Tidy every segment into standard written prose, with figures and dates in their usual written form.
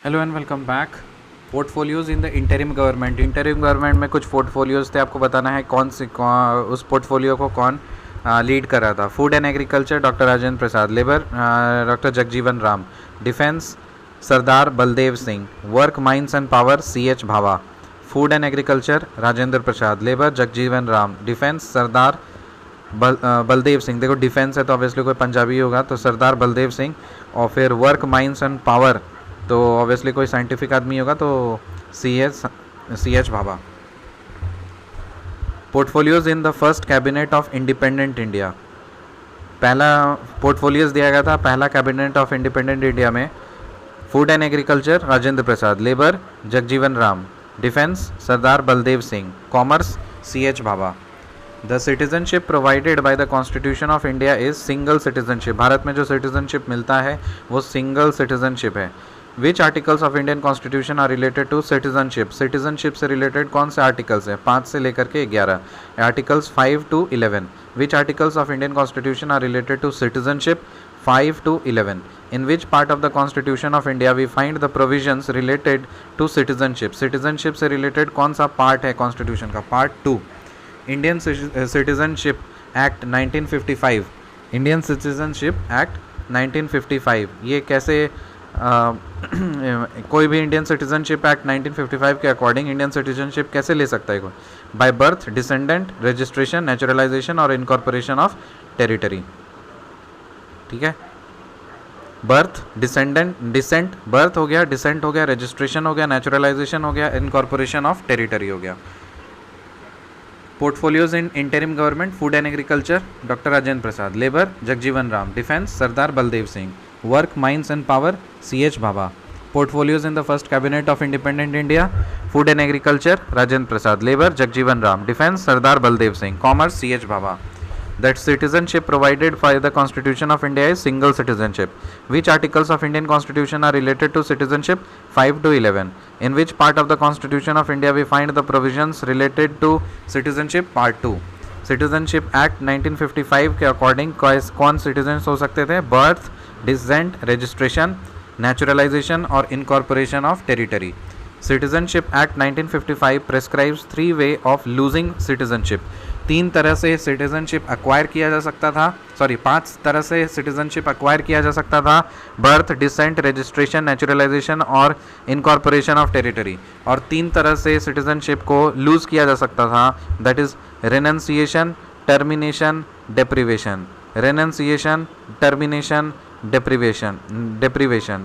Hello and welcome back. Portfolios in the interim government. Interim government में कुछ portfolios थे, आपको बताना है उस पोर्टफोलियो को कौन लीड कर रहा था। Food and agriculture doctor Rajendra Prasad, labour doctor Jagjivan Ram, defence Sardar Baldev Singh, work mines and power CH Bhabha. Food and agriculture Rajendra Prasad, labour Jagjivan Ram, defence Sardar Baldev Singh. देखो डिफेंस है तो ऑब्वियसली कोई पंजाबी होगा, तो सरदार बलदेव सिंह। और फिर वर्क माइंस एंड पावर तो ऑब्वियसली कोई साइंटिफिक आदमी होगा, तो CH Bhabha. Portfolios in the first cabinet of independent India. पहला पोर्टफोलियोज दिया गया था पहला कैबिनेट ऑफ इंडिपेंडेंट इंडिया में। Food and agriculture Rajendra Prasad, labour Jagjivan Ram, defence Sardar Baldev Singh, commerce CH Bhabha. The citizenship provided by the constitution of India is single citizenship. Bharat में जो citizenship मिलता है वो सिंगल सिटीजनशिप है। Which articles of Indian constitution are related to citizenship. Citizenship से related कौन से articles हैं? 5 से लेकर के 11 articles 5 to 11। Which articles of Indian constitution are related to citizenship? 5 to 11। In which part of the constitution of India we find the provisions related to citizenship. Citizenship से related कौन सा part है constitution का? Part 2। Indian citizenship act 1955। Indian citizenship act 1955 ये कैसे कोई भी Indian citizenship act 1955 के अकॉर्डिंग इंडियन सिटीजनशिप कैसे ले सकता है कोई? By birth, descendant, registration, naturalisation और इनकॉर्पोरेशन ऑफ टेरिटरी। ठीक है, बर्थ, डिसेंट बर्थ हो गया, डिसेंट हो गया, रजिस्ट्रेशन हो गया, नेचुरलाइजेशन हो गया, इनकॉर्पोरेशन ऑफ टेरिटरी हो गया। Portfolios in interim government. Food and agriculture doctor Rajendra Prasad, labour Jagjivan Ram, defence Sardar Baldev Singh, work mines and power CH Bhabha. Portfolios in the first cabinet of independent India. Food and agriculture Rajendra Prasad, labour Jagjivan Ram, defence Sardar Baldev Singh, commerce CH Bhabha. That citizenship provided by the Constitution of India is single citizenship. Which articles of Indian Constitution are related to citizenship? 5 to 11. In which part of the Constitution of India we find the provisions related to citizenship? Part 2. Citizenship Act 1955 के according कौन citizen हो सकते थे? Birth, descent, registration, naturalisation और incorporation of territory. Citizenship act 1955 prescribes 3 way of losing citizenship. 3 तरह से citizenship acquire किया जा सकता था, 5 तरह से सिटीजनशिप अक्वायर किया जा सकता था। बर्थ, डिसेंट, रजिस्ट्रेशन, नेचुरलाइजेशन और इनकॉर्पोरेशन ऑफ टेरिटरी। और 3 तरह से सिटीजनशिप को लूज़ किया जा सकता था, that is renunciation, termination, deprivation. Renunciation, termination, deprivation,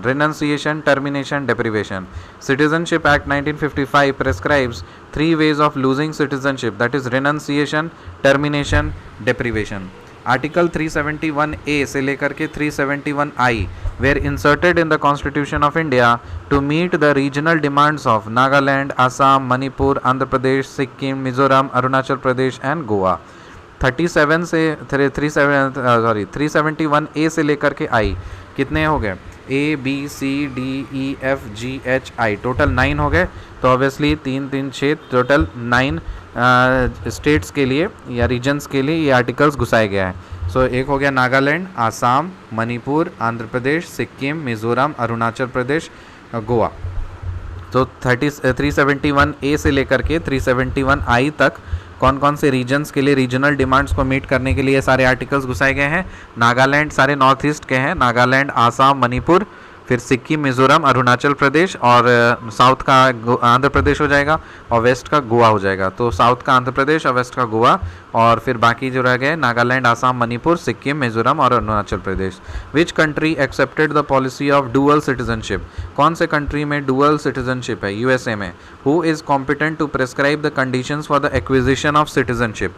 renunciation, termination, deprivation. Citizenship Act 1955 prescribes 3 ways of losing citizenship, that is renunciation, termination, deprivation. Article 371A से लेकर के 371I were inserted in the Constitution of India to meet the regional demands of Nagaland, Assam, Manipur, Andhra Pradesh, Sikkim, Mizoram, Arunachal Pradesh and Goa। 371A से लेकर के I कितने हो गए? ABCDEFGHI total 9 हो गए। तो ऑब्वियसली 3 3 6 टोटल 9 स्टेट्स के लिए या रीजन्स के लिए ये आर्टिकल्स घुसाए गया है। सो एक हो गया नागालैंड, आसाम, मणिपुर, आंध्र प्रदेश, सिक्किम, मिज़ोरम, अरुणाचल प्रदेश, गोवा। तो 371A से लेकर के 371I तक कौन कौन से रीजन्स के लिए रीजनल डिमांड्स को मीट करने के लिए सारे आर्टिकल्स घुसाए गए हैं। नागालैंड सारे नॉर्थ ईस्ट के हैं, नागालैंड, आसाम, मणिपुर, फिर सिक्किम, मिज़ोरम, अरुणाचल प्रदेश और साउथ का आंध्र प्रदेश हो जाएगा और वेस्ट का गोवा हो जाएगा। तो साउथ का आंध्र प्रदेश और वेस्ट का गोवा और फिर बाकी जो रह गए नागालैंड, आसाम, मणिपुर, सिक्किम, मिज़ोरम और Arunachal Pradesh. Which country accepted the policy of dual citizenship. कौन से कंट्री में डुअल सिटीजनशिप है? USA में। Who is competent to prescribe the conditions for the acquisition of citizenship.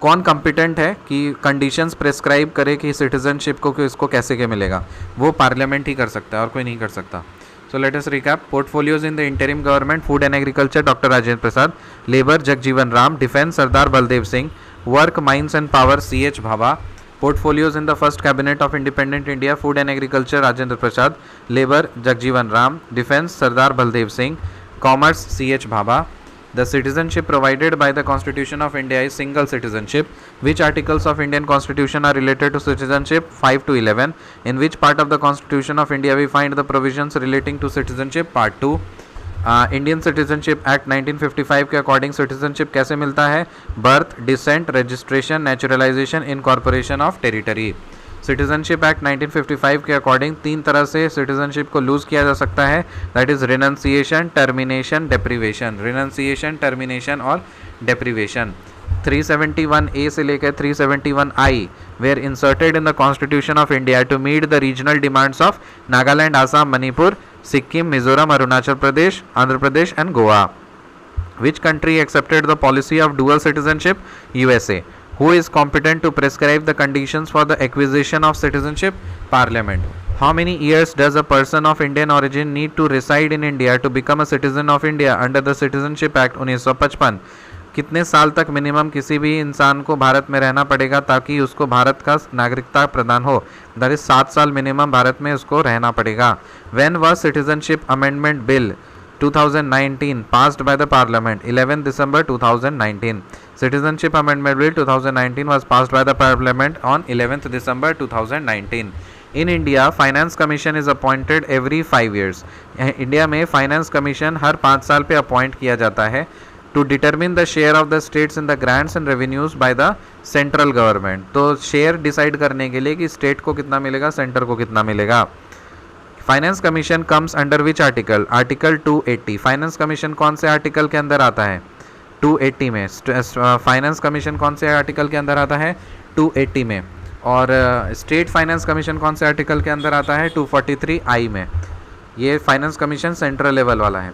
कौन कॉम्पिटेंट है कि कंडीशंस प्रेस्क्राइब करे कि सिटीजनशिप को कि इसको कैसे क्या मिलेगा? वो पार्लियामेंट ही कर सकता है और कोई नहीं कर सकता। So let us recap. Portfolios in the interim government. Food and agriculture doctor Rajendra Prasad, labour Jagjivan Ram, defence Sardar Baldev Singh, work mines and power CH Bhabha. Portfolios in the first cabinet of independent India. Food and agriculture Rajendra Prasad, labour Jagjivan Ram, defence Sardar Baldev Singh, commerce CH Bhabha. The citizenship provided by the Constitution of India is single citizenship. Which articles of Indian Constitution are related to citizenship? 5 to 11. In which part of the Constitution of India we find the provisions relating to citizenship? Part 2. Indian citizenship act 1955 के according citizenship कैसे मिलता है? Birth, descent, registration, naturalisation, incorporation of territory. Citizenship act 1955 के according 3 तरह से citizenship को loose किया जा सकता है, that is renunciation, termination, deprivation. Renunciation, termination और डेप्रीवेशन. 371A से लेकर 371I were inserted in the Constitution of India to meet the regional demands of Nagaland, Assam, Manipur, Sikkim, Mizoram, Arunachal Pradesh, Andhra Pradesh and Goa. Which country accepted the policy of dual citizenship? USA. Who is competent to prescribe the conditions for the acquisition of citizenship? Parliament. How many years does a person of Indian origin need to reside in India to become a citizen of India under the Citizenship Act 1955? कितने साल तक minimum किसी भी इंसान को भारत में रहना पड़ेगा ताकि उसको भारत का नागरिकता प्रदान हो? दैट इज 7 साल मिनिमम भारत में उसको रहना पड़ेगा. When was citizenship amendment bill 2019 passed by the Parliament? 11 December 2019. Citizenship Amendment Bill 2019 was passed by the Parliament on 11th December 2019. In India, Finance Commission is appointed every 5 years. India में finance commission हर 5 साल पे appoint किया जाता है to determine the share of the states in the grants and revenues by the central government. तो share decide करने के लिए कि स्टेट को कितना मिलेगा, सेंटर को कितना मिलेगा. Finance commission comes under which article? Article 280. Finance commission कौन से आर्टिकल के अंदर आता है? 280 में. फाइनेंस कमीशन कौन से आर्टिकल के अंदर आता है? 280 में. और स्टेट फाइनेंस कमीशन कौन से आर्टिकल के अंदर आता है? 243I में. ये फाइनेंस कमीशन सेंट्रल लेवल वाला है.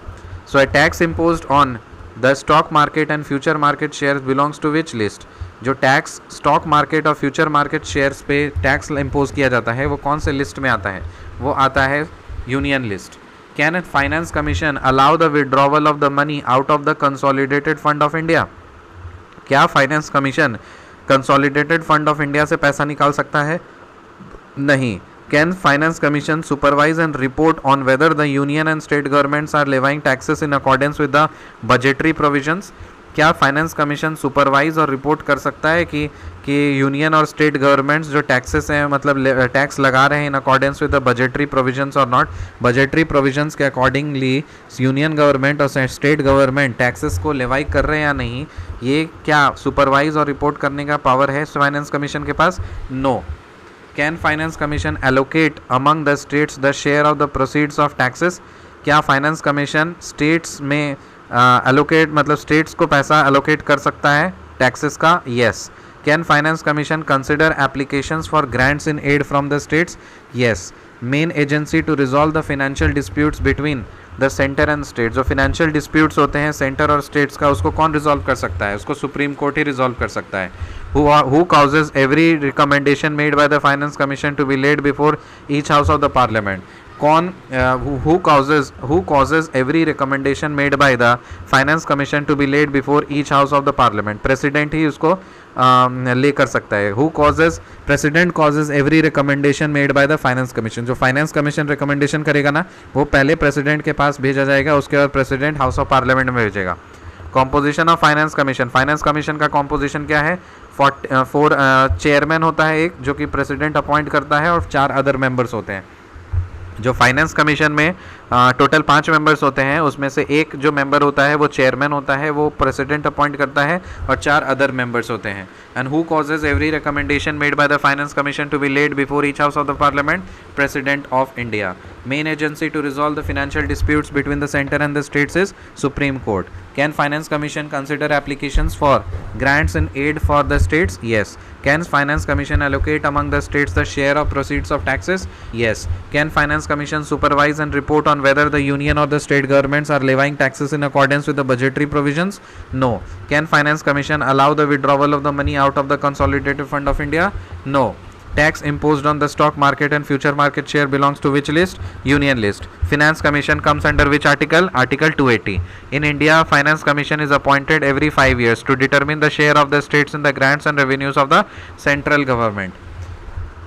So a tax imposed on the stock market and future market shares belongs to which list? जो टैक्स स्टॉक मार्केट और फ्यूचर मार्केट शेयर्स पे टैक्स इम्पोज किया जाता है वो कौन से लिस्ट में आता है? वो आता है union list. Can a finance commission allow the withdrawal of the money out of the consolidated fund of India? क्या finance commission consolidated fund of India से पैसा निकाल सकता है? नहीं. Can Finance Commission supervise and report on whether the union and state governments are levying taxes in accordance with the budgetary provisions? क्या finance commission supervise और report कर सकता है कि यूनियन और स्टेट गवर्नमेंट्स जो टैक्सेस हैं मतलब टैक्स लगा रहे हैं in accordance with the budgetary provisions और नॉट? बजटरी प्रोविजंस के अकॉर्डिंगली यूनियन गवर्नमेंट और स्टेट गवर्नमेंट टैक्सेस को लेवाई कर रहे हैं या नहीं, ये क्या सुपरवाइज और रिपोर्ट करने का पावर है फाइनेंस कमीशन के पास? No. Can Finance Commission allocate among the states the share of the proceeds of taxes? क्या फाइनेंस कमीशन स्टेट्स में allocate मतलब स्टेट्स को पैसा allocate कर सकता है टैक्सेस का? Yes. Can Finance Commission consider applications for grants in aid from the states? Yes. Main agency to resolve the financial disputes between the center and states. जो financial disputes होते हैं centre और states का, उसको कौन resolve कर सकता है? उसको सुप्रीम कोर्ट ही रिजॉल्व कर सकता है. Who causes every recommendation made by the Finance Commission to be laid before each house of the Parliament? कौन who causes every recommendation made by the Finance Commission to be laid before each house of the Parliament? President ही उसको ले कर सकता है. President causes every recommendation made by the Finance Commission. जो Finance Commission recommendation करेगा ना वो पहले प्रेसिडेंट के पास भेजा जाएगा, उसके बाद प्रेसिडेंट हाउस ऑफ पार्लियामेंट में भेजेगा. Composition of finance commission. Finance commission का कॉम्पोजिशन क्या है? 4 चेयरमैन होता है एक जो कि प्रेसिडेंट अपॉइंट करता है और 4 अदर मेंबर्स होते हैं. जो फाइनेंस कमीशन में टोटल 5 मेंबर्स होते हैं उसमें से एक जो मेंबर होता है वो चेयरमैन होता है, वो प्रेसिडेंट अपॉइंट करता है और 4 अदर मेंबर्स होते हैं. And who causes every recommendation made by the finance commission to be laid before each house of the parliament? President of India. Main agency to resolve the financial disputes between the centre and the states is supreme court. Can Finance Commission consider applications for grants and aid for the states? Yes. Can Finance Commission allocate among the states the share of proceeds of taxes? Yes. Can Finance Commission supervise and report on whether the union or the state governments are levying taxes in accordance with the budgetary provisions? No. Can Finance Commission allow the withdrawal of the money out of the consolidated fund of India? No. Tax imposed on the stock market and future market share belongs to which list? Union list. Finance Commission comes under which article? Article 280. In India, Finance Commission is appointed every 5 years to determine the share of the states in the grants and revenues of the central government.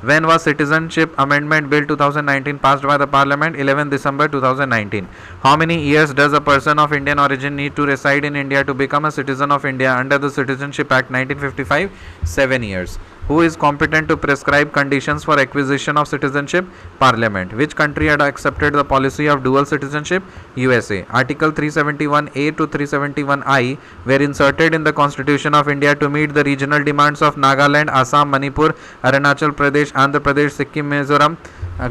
When was Citizenship Amendment Bill 2019 passed by the Parliament? 11 December 2019. How many years does a person of Indian origin need to reside in India to become a citizen of India under the Citizenship Act 1955? 7 years. Who is competent to prescribe conditions for acquisition of citizenship? Parliament. Which country had accepted the policy of dual citizenship? USA. Article 371A to 371I were inserted in the Constitution of India to meet the regional demands of Nagaland, Assam, Manipur, Arunachal Pradesh, Andhra Pradesh, Sikkim, Mizoram,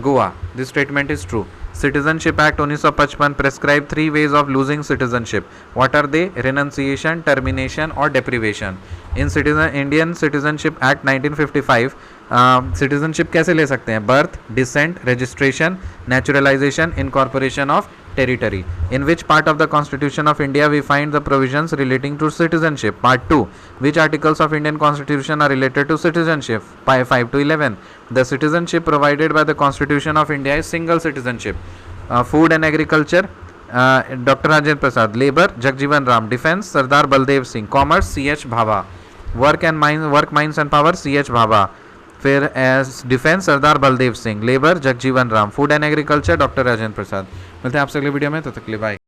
Goa. This statement is true. Citizenship Act 1955 prescribe 3 ways of losing citizenship. What are they? Renunciation, termination or deprivation. In Indian Citizenship Act 1955 citizenship कैसे ले सकते हैं? Birth, descent, registration, naturalization, incorporation of territory. In which part of the Constitution of India we find the provisions relating to citizenship? Part 2. Which articles of Indian Constitution are related to citizenship? 5 to 11. The citizenship provided by the Constitution of India is single citizenship. Food and agriculture, Dr. Rajendra Prasad. Labor, Jagjivan Ram. Defense, Sardar Baldev Singh. Commerce, C.H. Bhabha. Work, mines and power, C.H. Bhabha. फिर as defence Sardar Baldev Singh. Labour, Jagjivan Ram. Food and agriculture, doctor Rajendra Prasad. मिलते हैं आपसे अगले video में, तब तक के लिए बाय.